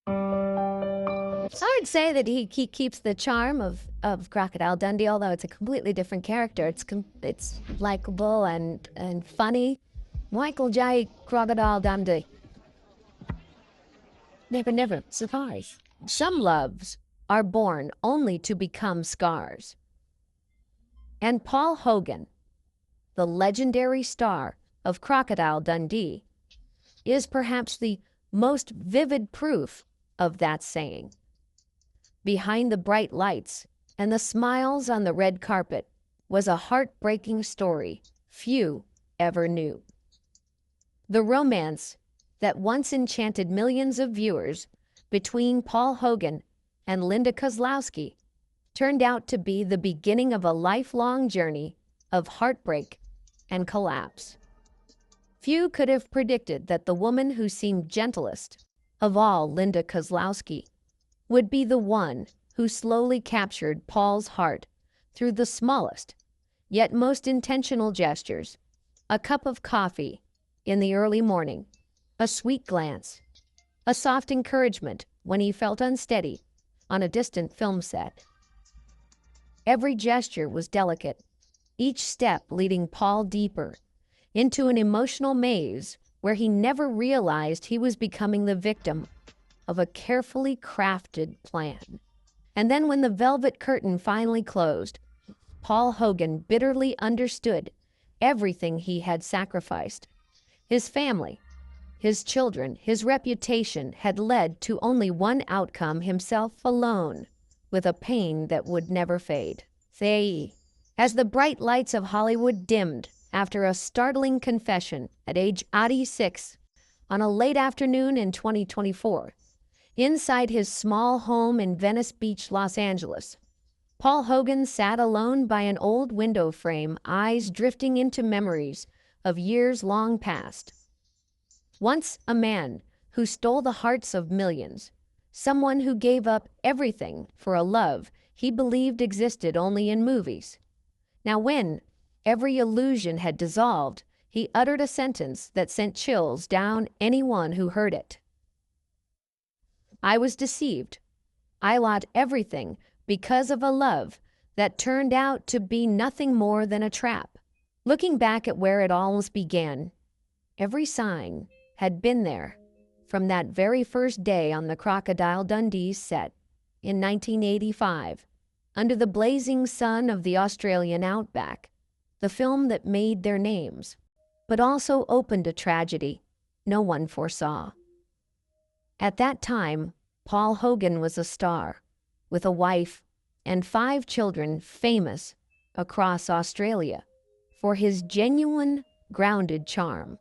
I would say that he keeps the charm of Crocodile Dundee, although it's a completely different character. It's likable and funny. Michael J. Crocodile Dundee. Never surprise. Some loves are born only to become scars. And Paul Hogan, the legendary star of Crocodile Dundee, is perhaps the most vivid proof of that saying. Behind the bright lights and the smiles on the red carpet was a heartbreaking story few ever knew. The romance that once enchanted millions of viewers between Paul Hogan and Linda Kozlowski turned out to be the beginning of a lifelong journey of heartbreak and collapse. Few could have predicted that the woman who seemed gentlest of all, Linda Kozlowski, would be the one who slowly captured Paul's heart through the smallest, yet most intentional gestures: a cup of coffee in the early morning, a sweet glance, a soft encouragement when he felt unsteady on a distant film set. Every gesture was delicate, each step leading Paul deeper into an emotional maze where he never realized he was becoming the victim of a carefully crafted plan. And then when the velvet curtain finally closed, Paul Hogan bitterly understood everything he had sacrificed. His family, his children, his reputation had led to only one outcome: himself alone, with a pain that would never fade. As the bright lights of Hollywood dimmed after a startling confession at age 86 on a late afternoon in 2024, inside his small home in Venice Beach, Los Angeles, Paul Hogan sat alone by an old window frame, eyes drifting into memories of years long past. Once a man who stole the hearts of millions, someone who gave up everything for a love he believed existed only in movies. Now, when every illusion had dissolved, he uttered a sentence that sent chills down anyone who heard it. "I was deceived. I lost everything because of a love that turned out to be nothing more than a trap." Looking back at where it all began, every sign had been there from that very first day on the Crocodile Dundee set in 1985, under the blazing sun of the Australian outback, the film that made their names, but also opened a tragedy no one foresaw. At that time, Paul Hogan was a star, with a wife and 5 children, famous across Australia for his genuine, grounded charm.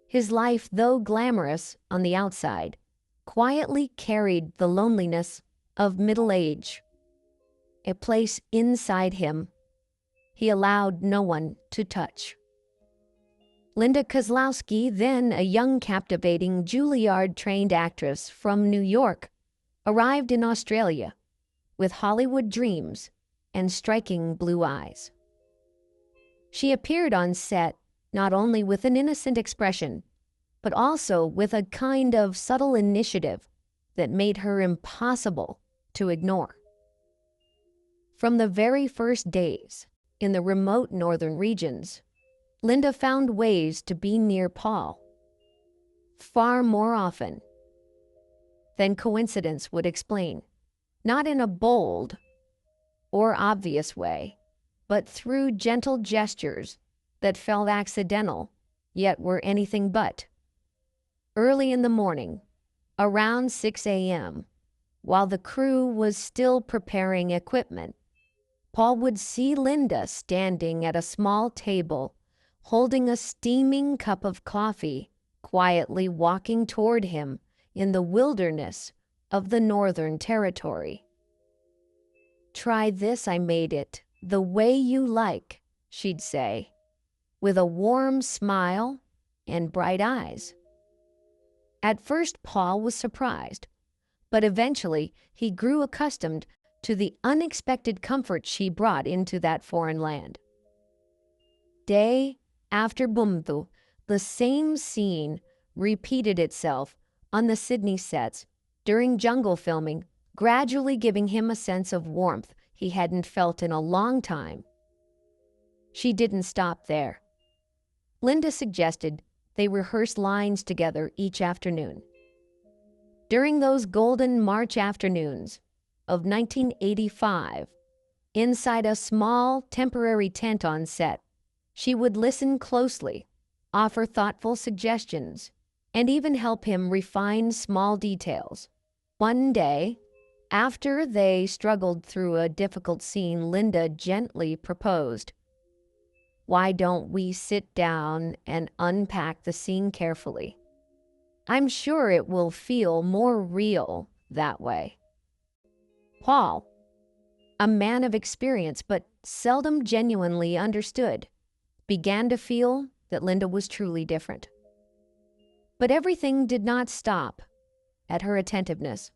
His life, though glamorous on the outside, quietly carried the loneliness of middle age, a place inside him he allowed no one to touch. Linda Kozlowski, then a young, captivating Juilliard-trained actress from New York, arrived in Australia with Hollywood dreams and striking blue eyes. She appeared on set not only with an innocent expression, but also with a kind of subtle initiative that made her impossible to ignore. From the very first days in the remote northern regions, Linda found ways to be near Paul, far more often than coincidence would explain, not in a bold or obvious way, but through gentle gestures that felt accidental, yet were anything but. Early in the morning, around 6 a.m., while the crew was still preparing equipment, Paul would see Linda standing at a small table, holding a steaming cup of coffee, quietly walking toward him in the wilderness of the Northern Territory. "Try this, I made it the way you like," she'd say, with a warm smile and bright eyes. At first, Paul was surprised, but eventually he grew accustomed to the unexpected comfort she brought into that foreign land. Day after Bumthu, the same scene repeated itself on the Sydney sets during jungle filming, gradually giving him a sense of warmth he hadn't felt in a long time. She didn't stop there. Linda suggested they rehearse lines together each afternoon. During those golden March afternoons of 1985, inside a small, temporary tent on set, she would listen closely, offer thoughtful suggestions, and even help him refine small details. One day, after they struggled through a difficult scene, Linda gently proposed, "Why don't we sit down and unpack the scene carefully? I'm sure it will feel more real that way." Paul, a man of experience but seldom genuinely understood, began to feel that Linda was truly different. But everything did not stop at her attentiveness.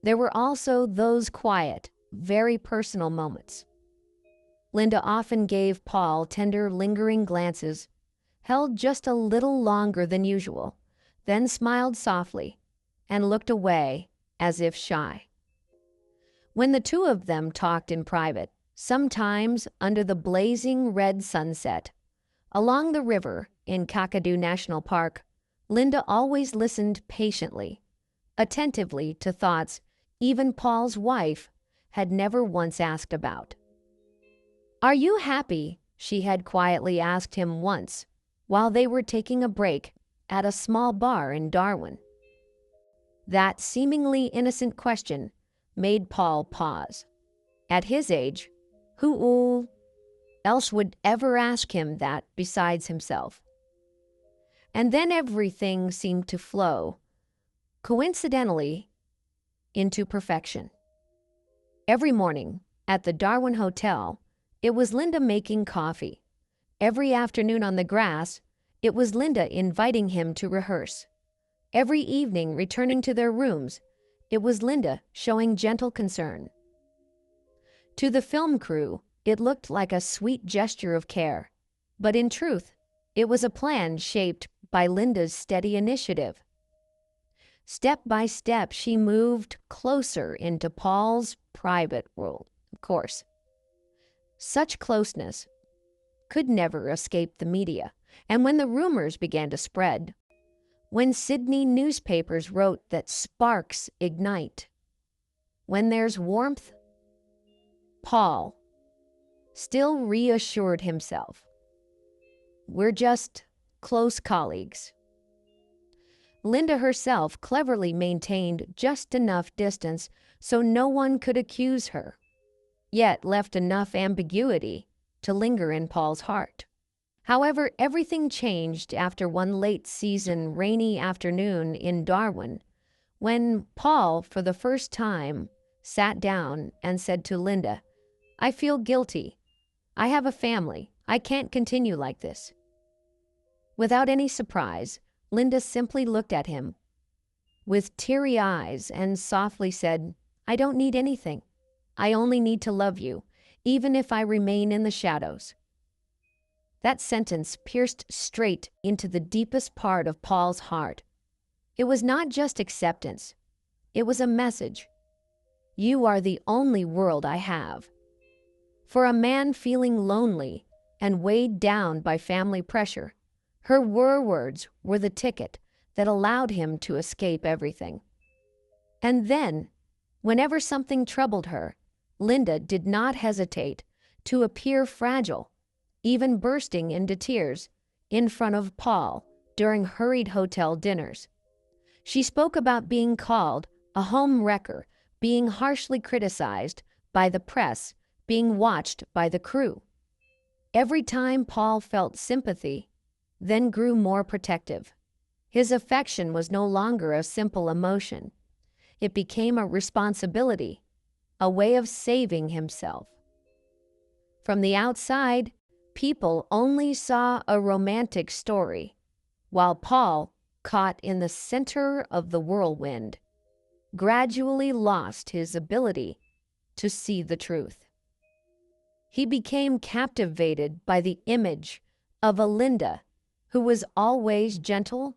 There were also those quiet, very personal moments. Linda often gave Paul tender, lingering glances, held just a little longer than usual, then smiled softly and looked away as if shy. When the two of them talked in private, sometimes under the blazing red sunset, along the river in Kakadu National Park, Linda always listened patiently, attentively to thoughts even Paul's wife had never once asked about. "Are you happy?" she had quietly asked him once, while they were taking a break at a small bar in Darwin. That seemingly innocent question made Paul pause. At his age, who else would ever ask him that besides himself? And then everything seemed to flow, coincidentally, into perfection. Every morning, at the Darwin Hotel, it was Linda making coffee. Every afternoon on the grass, it was Linda inviting him to rehearse. Every evening, returning to their rooms, it was Linda showing gentle concern. To the film crew, it looked like a sweet gesture of care, but in truth, it was a plan shaped by Linda's steady initiative. Step by step, she moved closer into Paul's private world, of course. Such closeness could never escape the media, and when the rumors began to spread, when Sydney newspapers wrote that sparks ignite, when there's warmth, Paul still reassured himself, "We're just close colleagues." Linda herself cleverly maintained just enough distance so no one could accuse her, yet left enough ambiguity to linger in Paul's heart. However, everything changed after one late-season rainy afternoon in Darwin, when Paul, for the first time, sat down and said to Linda, "I feel guilty. I have a family. I can't continue like this." Without any surprise, Linda simply looked at him with teary eyes and softly said, "I don't need anything. I only need to love you, even if I remain in the shadows." That sentence pierced straight into the deepest part of Paul's heart. It was not just acceptance. It was a message. "You are the only world I have." For a man feeling lonely and weighed down by family pressure, her words were the ticket that allowed him to escape everything. And then, whenever something troubled her, Linda did not hesitate to appear fragile, even bursting into tears in front of Paul during hurried hotel dinners. She spoke about being called a home wrecker, being harshly criticized by the press, being watched by the crew. Every time Paul felt sympathy, then grew more protective. His affection was no longer a simple emotion. It became a responsibility, a way of saving himself. From the outside, people only saw a romantic story, while Paul, caught in the center of the whirlwind, gradually lost his ability to see the truth. He became captivated by the image of a Linda who was always gentle